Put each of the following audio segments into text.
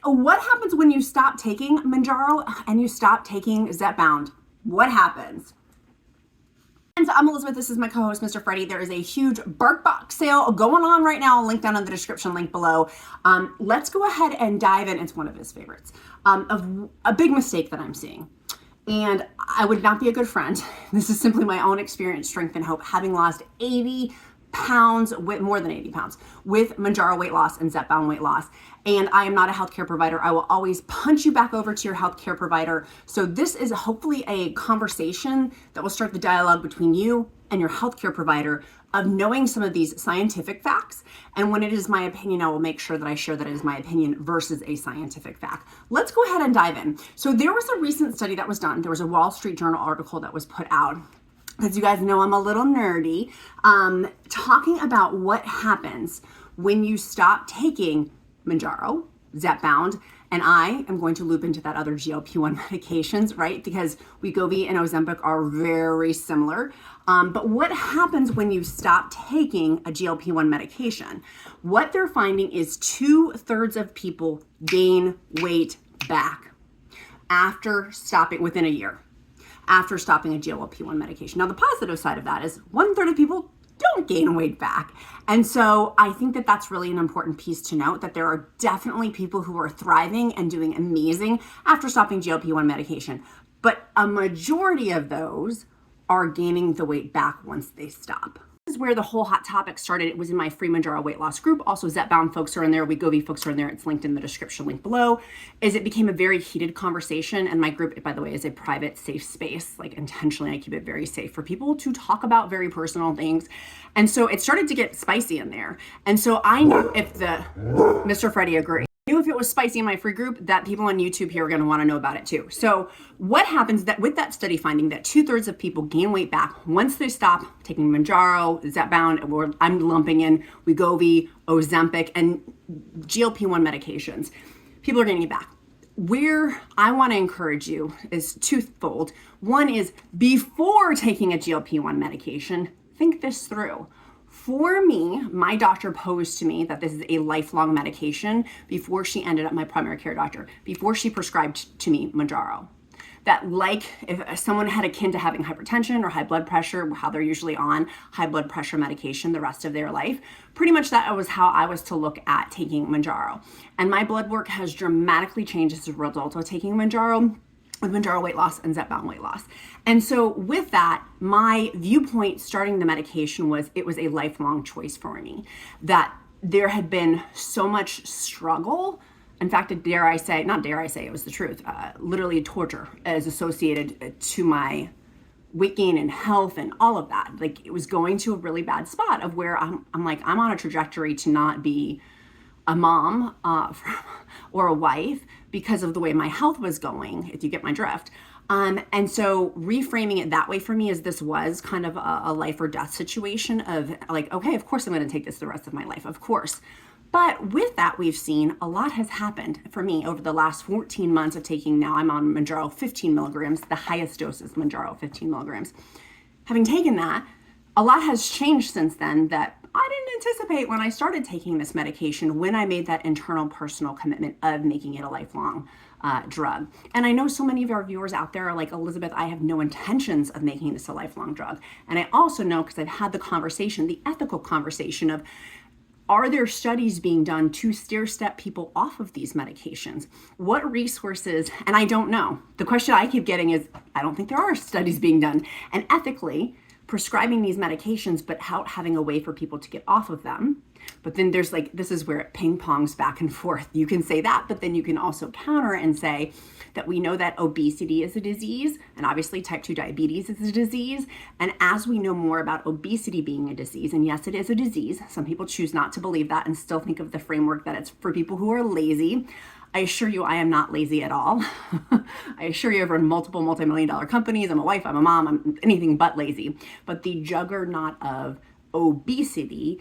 What happens when you stop taking Mounjaro and you stop taking Zepbound? What happens? And so I'm Elizabeth, this is my co-host, Mr. Freddie. There is a huge Barkbox sale going on right now. I'll link down in the description, link below. Let's go ahead and dive in. It's one of his favorites, of a big mistake that I'm seeing. And I would not be a good friend. This is simply my own experience, strength, and hope, having lost 80 pounds, with more than 80 pounds, with Mounjaro weight loss and Zepbound weight loss. And I am not a healthcare provider. I will always punch you back over to your healthcare provider. So this is hopefully a conversation that will start the dialogue between you and your healthcare provider of knowing some of these scientific facts. And when it is my opinion, I will make sure that I share that it is my opinion versus a scientific fact. Let's go ahead and dive in. So there was a recent study that was done. There was a Wall Street Journal article that was put out, because you guys know I'm a little nerdy, talking about what happens when you stop taking Mounjaro, Zepbound, and I am going to loop into that other GLP-1 medications, right? Because Wegovy and Ozempic are very similar. But what happens when you stop taking a GLP-1 medication? What they're finding is 2/3 of people gain weight back after stopping within a year, after stopping a GLP-1 medication. Now, the positive side of that is 1/3 of people don't gain weight back. And so I think that that's really an important piece to note, that there are definitely people who are thriving and doing amazing after stopping GLP-1 medication. But a majority of those are gaining the weight back once they stop. This is where the whole hot topic started. It was in my free Mounjaro weight loss group. Also, Zepbound folks are in there. Wegovy folks are in there. It's linked in the description, link below. It became a very heated conversation. And my group, by the way, is a private, safe space. Like, intentionally, I keep it very safe for people to talk about very personal things. And so it started to get spicy in there. And so I knew, if Mr. Freddie agreed, I knew if it was spicy in my free group, that people on YouTube here are going to want to know about it too. So what happens that with that study finding that 2/3 of people gain weight back once they stop taking Mounjaro, Zepbound, or I'm lumping in Wegovy, Ozempic, and GLP-1 medications, people are gaining it back. Where I want to encourage you is twofold. One is, before taking a GLP-1 medication, think this through. For me, my doctor posed to me that this is a lifelong medication before she ended up, my primary care doctor, before she prescribed to me Mounjaro. That, like, if someone had akin to having hypertension or high blood pressure, how they're usually on high blood pressure medication the rest of their life, pretty much that was how I was to look at taking Mounjaro. And my blood work has dramatically changed as a result of taking Mounjaro, with Mounjaro weight loss and Zepbound weight loss. And so with that, my viewpoint starting the medication was, it was a lifelong choice for me, that there had been so much struggle. In fact, it was the truth, literally torture as associated to my weight gain and health and all of that. Like, it was going to a really bad spot of where I'm on a trajectory to not be a mom or a wife because of the way my health was going, if you get my drift. And so reframing it that way for me, is this was kind of a life or death situation of, like, okay, of course I'm going to take this the rest of my life, of course. But with that, we've seen a lot has happened for me over the last 14 months of taking, now I'm on Mounjaro 15 milligrams, the highest dose is Mounjaro 15 milligrams. Having taken that, a lot has changed since then that I didn't anticipate when I started taking this medication, when I made that internal personal commitment of making it a lifelong drug. And I know so many of our viewers out there are like, Elizabeth, I have no intentions of making this a lifelong drug. And I also know, because I've had the conversation, the ethical conversation of, are there studies being done to stair-step people off of these medications? What resources? And I don't know. The question I keep getting is, I don't think there are studies being done. And ethically, prescribing these medications, but having a way for people to get off of them. But then there's like, this is where it ping pongs back and forth. You can say that, but then you can also counter and say that we know that obesity is a disease, and obviously type 2 diabetes is a disease. And as we know more about obesity being a disease, and yes, it is a disease, some people choose not to believe that and still think of the framework that it's for people who are lazy. I assure you, I am not lazy at all. I assure you, I've run multiple multi-million-dollar companies. I'm a wife, I'm a mom, I'm anything but lazy. But the juggernaut of obesity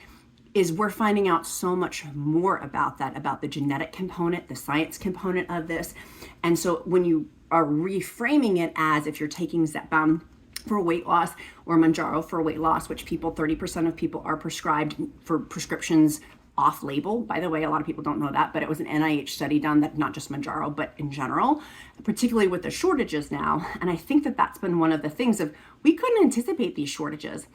is, we're finding out so much more about that, about the genetic component, the science component of this. And so when you are reframing it as, if you're taking Zepbound for weight loss or Mounjaro for weight loss, which 30% of people are prescribed for prescriptions off-label. By the way, a lot of people don't know that, but it was an NIH study done that not just Mounjaro, but in general, particularly with the shortages now. And I think that that's been one of the things of we couldn't anticipate these shortages.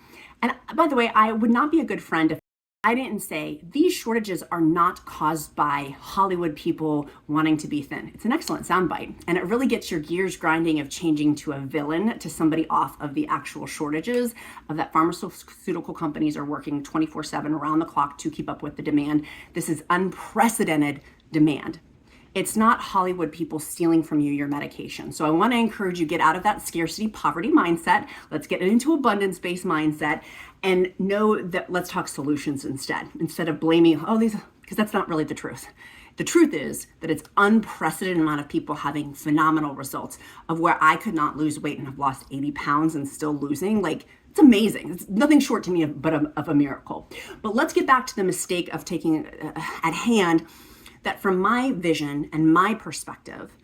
And by the way, I would not be a good friend if I didn't say these shortages are not caused by Hollywood people wanting to be thin. It's an excellent soundbite, and it really gets your gears grinding of changing to a villain, to somebody off of the actual shortages of that pharmaceutical companies are working 24/7 around the clock to keep up with the demand. This is unprecedented demand. It's not Hollywood people stealing from you your medication. So I want to encourage you, get out of that scarcity poverty mindset. Let's get into abundance based mindset and know that let's talk solutions instead of blaming, because that's not really the truth. The truth is that it's unprecedented amount of people having phenomenal results of where I could not lose weight and have lost 80 pounds and still losing. Like, it's amazing. It's nothing short to me of a miracle. But let's get back to the mistake of taking at hand that from my vision and my perspective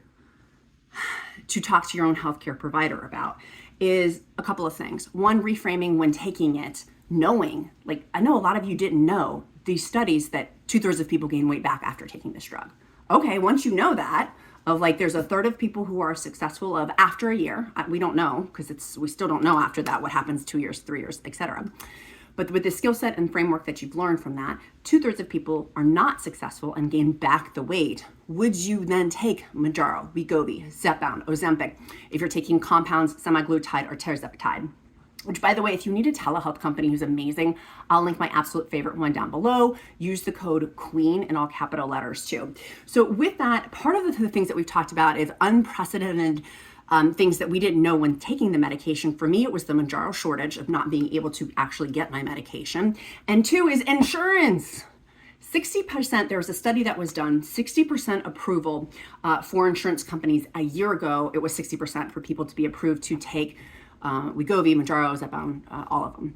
to talk to your own healthcare provider about is a couple of things. One, reframing when taking it, knowing, like I know a lot of you didn't know these studies that 2/3 of people gain weight back after taking this drug. Okay, once you know that, of like there's a third of people who are successful of after a year, we don't know because we still don't know after that what happens 2 years, 3 years, etc. But with the skill set and framework that you've learned from that, 2/3 of people are not successful and gain back the weight. Would you then take Mounjaro, Wegovy, Zepbound, Ozempic, if you're taking compounds, semaglutide, or Tirzepatide? Which, by the way, if you need a telehealth company who's amazing, I'll link my absolute favorite one down below. Use the code QUEEN in all capital letters too. So with that, part of the things that we've talked about is unprecedented things that we didn't know when taking the medication. For me, it was the Mounjaro shortage of not being able to actually get my medication. And two is insurance. 60%, there was a study that was done, 60% approval for insurance companies a year ago. It was 60% for people to be approved to take Wegovy, Mounjaro, Zepbound, all of them.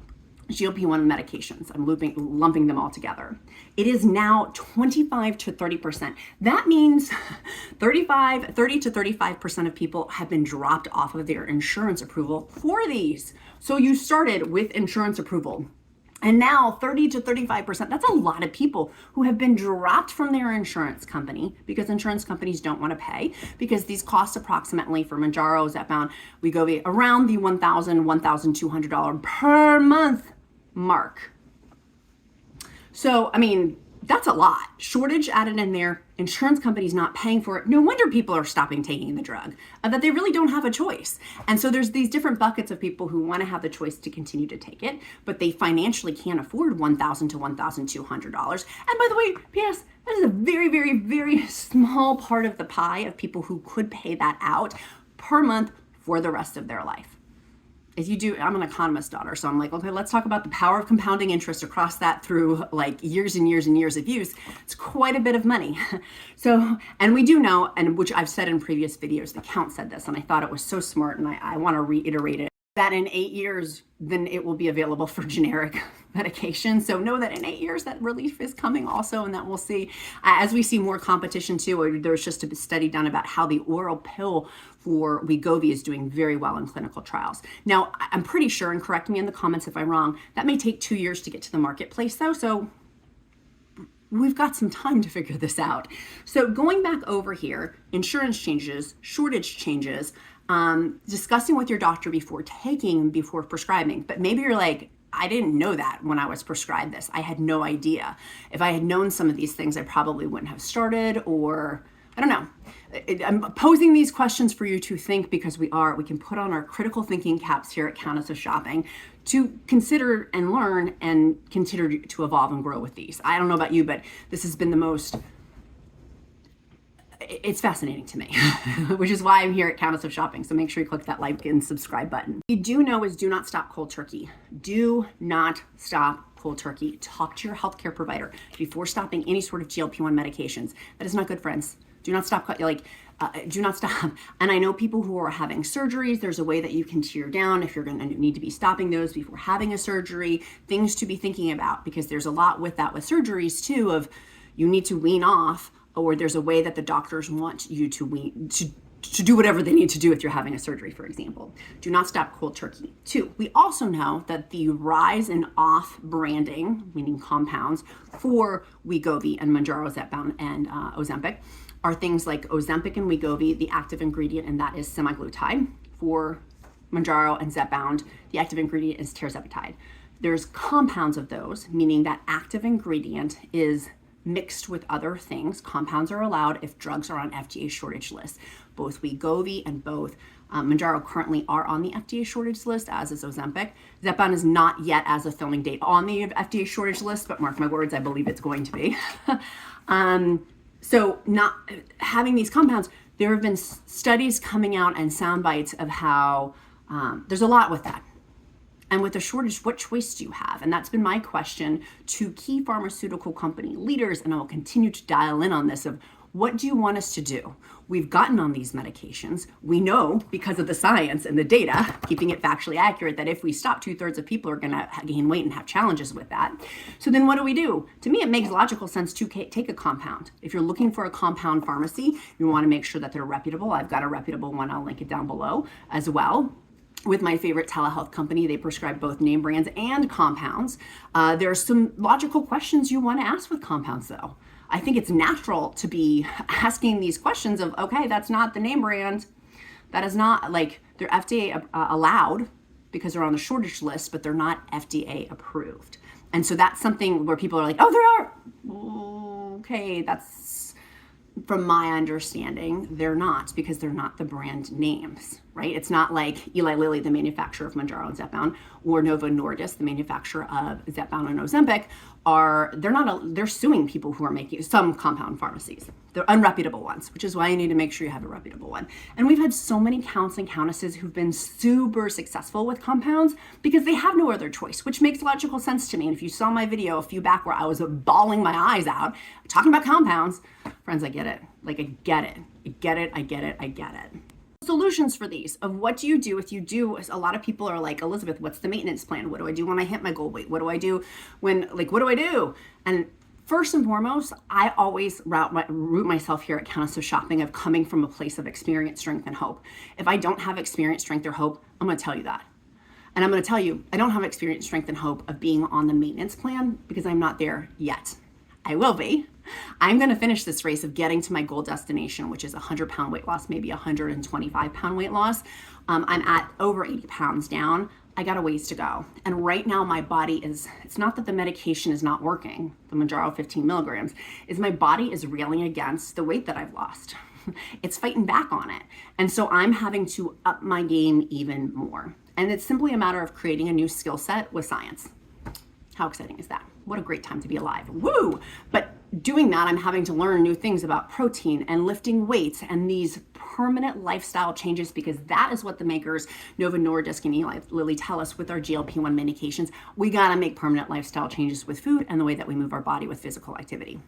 GLP-1 medications, I'm lumping them all together. It is now 25 to 30%. That means 30 to 35% of people have been dropped off of their insurance approval for these. So you started with insurance approval. And now 30 to 35%, that's a lot of people who have been dropped from their insurance company because insurance companies don't want to pay, because these cost approximately for Mounjaro, Zepbound, Wegovy around the $1,000, $1,200 per month mark. So, I mean, that's a lot. Shortage added in there, insurance companies not paying for it. No wonder people are stopping taking the drug, that they really don't have a choice. And so there's these different buckets of people who want to have the choice to continue to take it, but they financially can't afford $1,000 to $1,200. And by the way, P.S., that is a very, very, very small part of the pie of people who could pay that out per month for the rest of their life. As you do, I'm an economist daughter, so I'm like, okay, let's talk about the power of compounding interest across that through like years and years and years of use. It's quite a bit of money. So, and we do know, and which I've said in previous videos, the Count said this, and I thought it was so smart, and I want to reiterate it, that in 8 years, then it will be available for generic medication. So know that in 8 years, that relief is coming also, and that we'll see as we see more competition too. There's just a study done about how the oral pill for Wegovy is doing very well in clinical trials. Now, I'm pretty sure, and correct me in the comments if I'm wrong, that may take 2 years to get to the marketplace though. So we've got some time to figure this out. So going back over here, insurance changes, shortage changes, discussing with your doctor before prescribing. But maybe you're like, I didn't know that when I was prescribed this. I had no idea. If I had known some of these things, I probably wouldn't have started, or I don't know. I'm posing these questions for you to think, because we can put on our critical thinking caps here at Countess of Shopping to consider and learn and continue to evolve and grow with these. I don't know about you, but this has been it's fascinating to me, which is why I'm here at Countess of Shopping. So make sure you click that like and subscribe button. What you do know is do not stop cold turkey. Do not stop cold turkey. Talk to your healthcare provider before stopping any sort of GLP-1 medications. That is not good, friends. Do not stop, do not stop. And I know people who are having surgeries, there's a way that you can tear down if you're going to need to be stopping those before having a surgery, things to be thinking about, because there's a lot with that with surgeries too, of you need to wean off, or there's a way that the doctors want you to to do whatever they need to do if you're having a surgery, for example. Do not stop cold turkey. 2, we also know that the rise in off-branding, meaning compounds, for Wegovy and Mounjaro, Zepbound, and Ozempic are things like Ozempic and Wegovy, the active ingredient, and that is semaglutide. For Mounjaro and Zepbound, the active ingredient is Tirzepatide. There's compounds of those, meaning that active ingredient is mixed with other things. Compounds are allowed if drugs are on FDA shortage lists. Both Wegovy and both Mounjaro currently are on the FDA shortage list, as is Ozempic. Zepbound is not yet, as of filming date, on the FDA shortage list, but mark my words, I believe it's going to be. So not having these compounds, there have been studies coming out and sound bites of how there's a lot with that. And with a shortage, what choice do you have? And that's been my question to key pharmaceutical company leaders, and I will continue to dial in on this of what do you want us to do? We've gotten on these medications. We know because of the science and the data, keeping it factually accurate, that if we stop, 2/3 of people are gonna gain weight and have challenges with that. So then what do we do? To me, it makes logical sense to take a compound. If you're looking for a compound pharmacy, you wanna make sure that they're reputable. I've got a reputable one, I'll link it down below as well. With my favorite telehealth company, they prescribe both name brands and compounds. There are some logical questions you want to ask with compounds, though. I think it's natural to be asking these questions of, okay, that's not the name brand. That is not, like, they're FDA allowed because they're on the shortage list, but they're not FDA approved. And so that's something where people are like, oh, there are. Okay, that's, from my understanding, they're not, because they're not the brand names, right? It's not like Eli Lilly, the manufacturer of Mounjaro and Zepbound, or Novo Nordisk, the manufacturer of Zepbound and Ozempic, they're suing people who are making some compound pharmacies. They're unreputable ones, which is why you need to make sure you have a reputable one. And we've had so many counts and countesses who've been super successful with compounds because they have no other choice, which makes logical sense to me. And if you saw my video a few back where I was bawling my eyes out talking about compounds, friends, I get it. Like, I get it. I get it. I get it. I get it. Solutions for these of what do you do if you do, a lot of people are like, Elizabeth, what's the maintenance plan? What do I do when I hit my goal weight? What do I do when, like, what do I do? And first and foremost, I always root myself here at Countess of Shopping of coming from a place of experience, strength, and hope. If I don't have experience, strength, or hope, I'm going to tell you that. And I'm going to tell you, I don't have experience, strength, and hope of being on the maintenance plan because I'm not there yet. I will be. I'm going to finish this race of getting to my goal destination, which is 100-pound weight loss, maybe 125-pound weight loss. I'm at over 80 pounds down. I got a ways to go. And right now my body is, it's not that the medication is not working, the Mounjaro 15 milligrams, is my body is railing against the weight that I've lost. It's fighting back on it. And so I'm having to up my game even more. And it's simply a matter of creating a new skill set with science. How exciting is that? What a great time to be alive. Woo! But doing that, I'm having to learn new things about protein and lifting weights and these permanent lifestyle changes, because that is what the makers, Novo Nordisk and Eli Lilly, tell us with our GLP-1 medications. We gotta make permanent lifestyle changes with food and the way that we move our body with physical activity.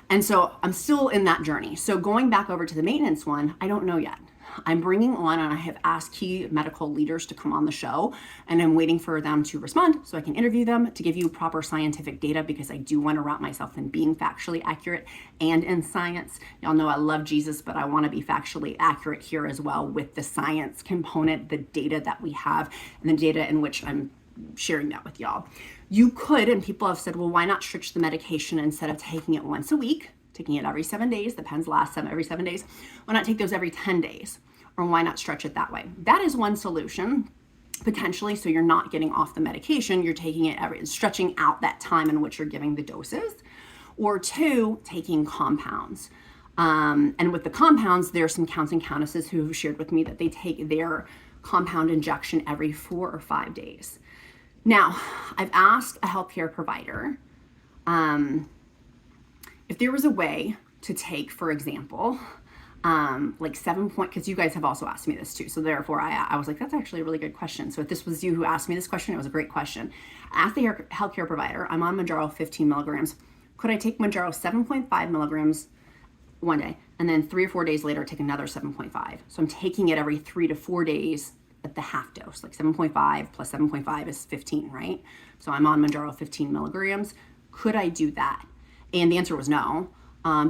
And so I'm still in that journey. So going back over to the maintenance one, I don't know yet. I'm bringing on, and I have asked key medical leaders to come on the show, and I'm waiting for them to respond so I can interview them to give you proper scientific data, because I do want to wrap myself in being factually accurate and in science. Y'all know I love Jesus, but I want to be factually accurate here as well with the science component, the data that we have, and the data in which I'm sharing that with y'all. You could, and people have said, well, why not stretch the medication instead of taking it once a week? Taking it every 7 days, the pens last every 7 days. Why not take those every 10 days? Or why not stretch it that way? That is one solution, potentially, so you're not getting off the medication, you're taking it stretching out that time in which you're giving the doses. Or 2, taking compounds. And with the compounds, there are some counts and countesses who have shared with me that they take their compound injection every 4 or 5 days. Now, I've asked a healthcare provider, if there was a way to take, for example, like 7 point, because you guys have also asked me this too. So therefore I was like, that's actually a really good question. So if this was you who asked me this question, it was a great question. Ask the healthcare provider, I'm on Mounjaro 15 milligrams. Could I take Mounjaro 7.5 milligrams one day, and then 3 or 4 days later, take another 7.5? So I'm taking it every 3 to 4 days at the half dose, like 7.5 plus 7.5 is 15, right? So I'm on Mounjaro 15 milligrams. Could I do that? And the answer was no,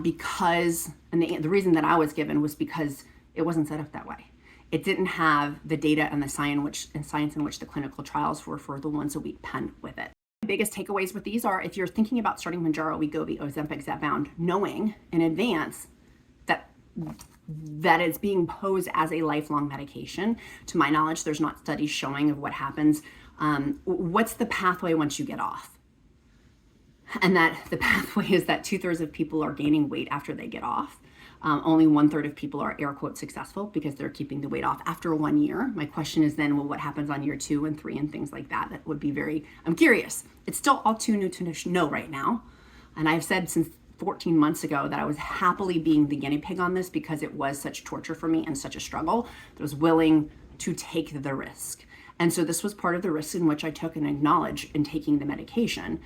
because, and the reason that I was given was because It wasn't set up that way. It didn't have the data and the science in which the clinical trials were for the once a week pen with it. The biggest takeaways with these are, if you're thinking about starting Mounjaro, Wegovy, Ozempic, Zepbound, knowing in advance that it's being posed as a lifelong medication. To my knowledge, there's not studies showing of what happens. What's the pathway once you get off? And that the pathway is that 2/3 of people are gaining weight after they get off. Only 1/3 of people are air quote successful because they're keeping the weight off after 1 year. My question is then, well, what happens on year 2 and 3 and things like that? That would be I'm curious. It's still all too new to know right now. And I've said since 14 months ago that I was happily being the guinea pig on this because it was such torture for me and such a struggle that I was willing to take the risk. And so this was part of the risk in which I took and acknowledged in taking the medication.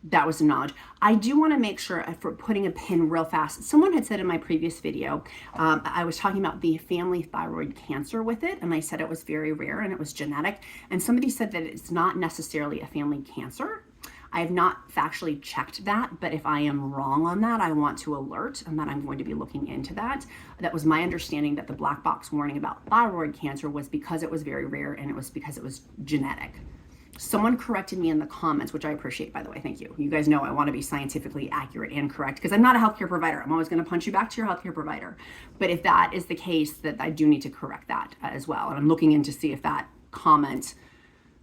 That was the knowledge. I do want to make sure, for putting a pin real fast, someone had said in my previous video, I was talking about the family thyroid cancer with it, and I said it was very rare and it was genetic. And somebody said that it's not necessarily a family cancer. I have not factually checked that, but if I am wrong on that, I want to alert and that I'm going to be looking into that. That was my understanding, that the black box warning about thyroid cancer was because it was very rare and it was because it was genetic. Someone corrected me in the comments, which I appreciate, by the way. Thank you. You guys know I want to be scientifically accurate and correct because I'm not a healthcare provider. I'm always going to punch you back to your healthcare provider. But if that is the case, that I do need to correct that as well. And I'm looking in to see if that comment,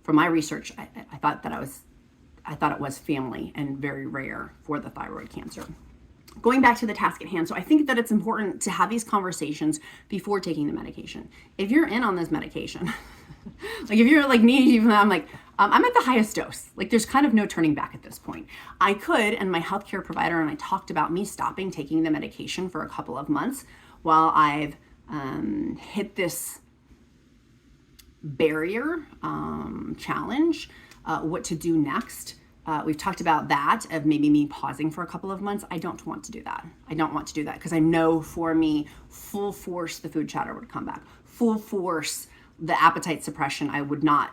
from my research, I thought it was family and very rare for the thyroid cancer. Going back to the task at hand, so I think that it's important to have these conversations before taking the medication. If you're in on this medication, like if you're like me, even I'm like, I'm at the highest dose. Like there's kind of no turning back at this point. I could, and my healthcare provider and I talked about me stopping taking the medication for a couple of months while I've hit this barrier challenge, what to do next. We've talked about that, of maybe me pausing for a couple of months. I don't want to do that. I don't want to do that because I know for me, full force, the food chatter would come back. Full force, the appetite suppression, I would not.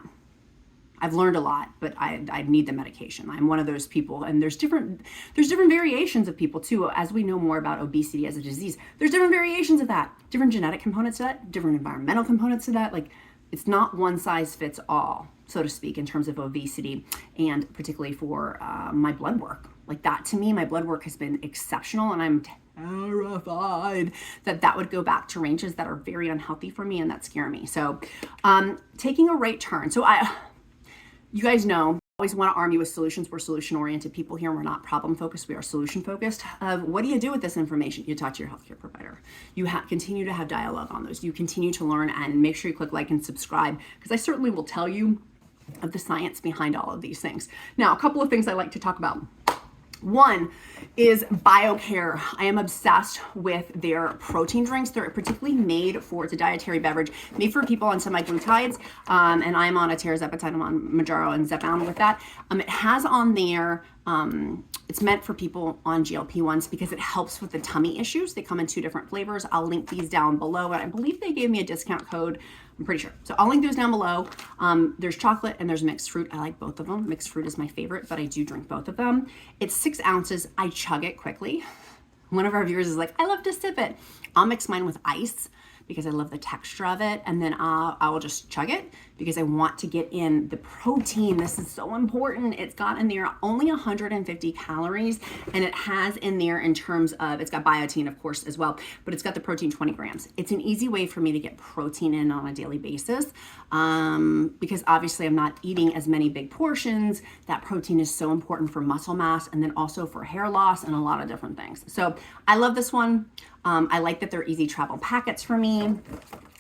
I've learned a lot, but I need the medication. I'm one of those people, and there's different variations of people too. As we know more about obesity as a disease, there's different variations of that, different genetic components to that, different environmental components to that. Like it's not one size fits all, so to speak, in terms of obesity, and particularly for my blood work. Like that, to me, my blood work has been exceptional, and I'm terrified that would go back to ranges that are very unhealthy for me and that scare me. So taking a right turn. So you guys know, I always want to arm you with solutions. We're solution-oriented people here. We're not problem-focused. We are solution-focused. What do you do with this information? You talk to your healthcare provider. You continue to have dialogue on those. You continue to learn, and make sure you click like and subscribe, because I certainly will tell you of the science behind all of these things. Now, a couple of things I like to talk about. One is Biocare. I am obsessed with their protein drinks. They're particularly made for, it's a dietary beverage, made for people on semaglutides, and I'm on a Tirzepatide, I'm on Mounjaro and Zepbound with that. It has on there, it's meant for people on GLP-1s because it helps with the tummy issues. They come in 2 different flavors. I'll link these down below, and I believe they gave me a discount code. I'm pretty sure. So I'll link those down below. There's chocolate and there's mixed fruit. I like both of them. Mixed fruit is my favorite, but I do drink both of them. It's 6 ounces. I chug it quickly. One of our viewers is like, I love to sip it. I'll mix mine with ice because I love the texture of it. And then I will just chug it because I want to get in the protein. This is so important. It's got in there only 150 calories, and it has in there, in terms of, it's got biotin, of course, as well, but it's got the protein 20 grams. It's an easy way for me to get protein in on a daily basis because obviously I'm not eating as many big portions. That protein is so important for muscle mass and then also for hair loss and a lot of different things. So I love this one. I like that they're easy travel packets for me.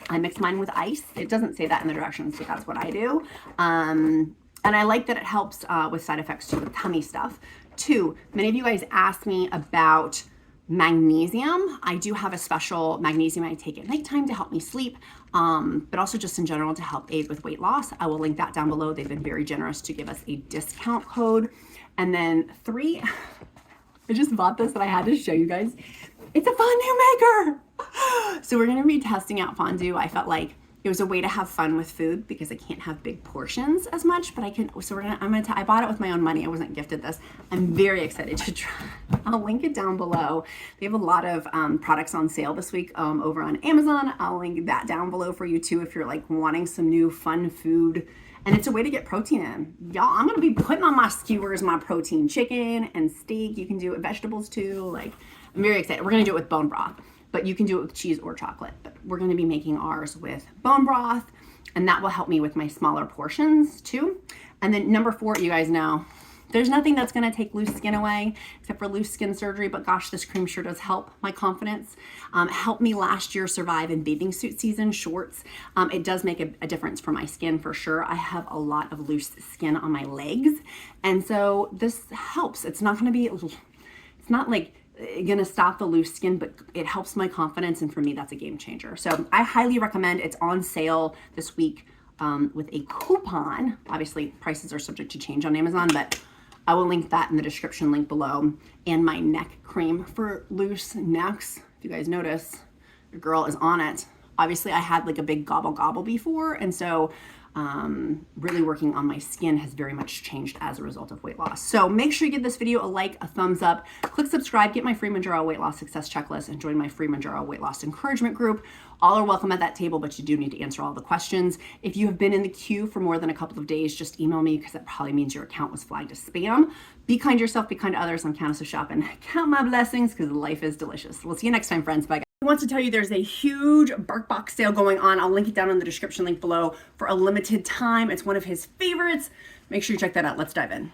I mix mine with ice. It doesn't say that in the directions, so that's what I do. And I like that it helps with side effects too, with tummy stuff. 2, many of you guys asked me about magnesium. I do have a special magnesium I take at nighttime to help me sleep, but also just in general to help aid with weight loss. I will link that down below. They've been very generous to give us a discount code. And then 3, I just bought this and I had to show you guys. It's a fondue maker. So we're going to be testing out fondue. I felt like It was a way to have fun with food because I can't have big portions as much, but I can. So I bought it with my own money. I wasn't gifted this. I'm very excited to try. I'll link it down below. They have a lot of products on sale this week over on Amazon. I'll link that down below for you too if you're like wanting some new fun food. And it's a way to get protein in. Y'all, I'm gonna be putting on my skewers my protein chicken and steak. You can do it vegetables too. Like, I'm very excited. We're gonna do it with bone broth, but you can do it with cheese or chocolate. But we're gonna be making ours with bone broth, and that will help me with my smaller portions too. And then number 4, you guys know, there's nothing that's gonna take loose skin away except for loose skin surgery, but gosh, this cream sure does help my confidence. Helped me last year survive in bathing suit season, shorts. It does make a difference for my skin for sure. I have a lot of loose skin on my legs, and so this helps. It's not like gonna stop the loose skin, but it helps my confidence, and for me that's a game changer. So I highly recommend. It's on sale this week with a coupon. Obviously prices are subject to change on Amazon, but I will link that in the description link below. And my neck cream for loose necks, if you guys notice, the girl is on it. Obviously I had like a big gobble before, and so really working on my skin has very much changed as a result of weight loss. So make sure you give this video a like, a thumbs up, click subscribe, get my free Mounjaro weight loss success checklist, and join my free Mounjaro weight loss encouragement group. All are welcome at that table, but you do need to answer all the questions. If you have been in the queue for more than a couple of days, just email me because that probably means your account was flagged as spam. Be kind to yourself, be kind to others. I'm Countess of Shop, and count my blessings because life is delicious. We'll see you next time, friends. Bye, guys. I want to tell you there's a huge Barkbox sale going on. I'll link it down in the description link below for a limited time. It's one of his favorites. Make sure you check that out. Let's dive in.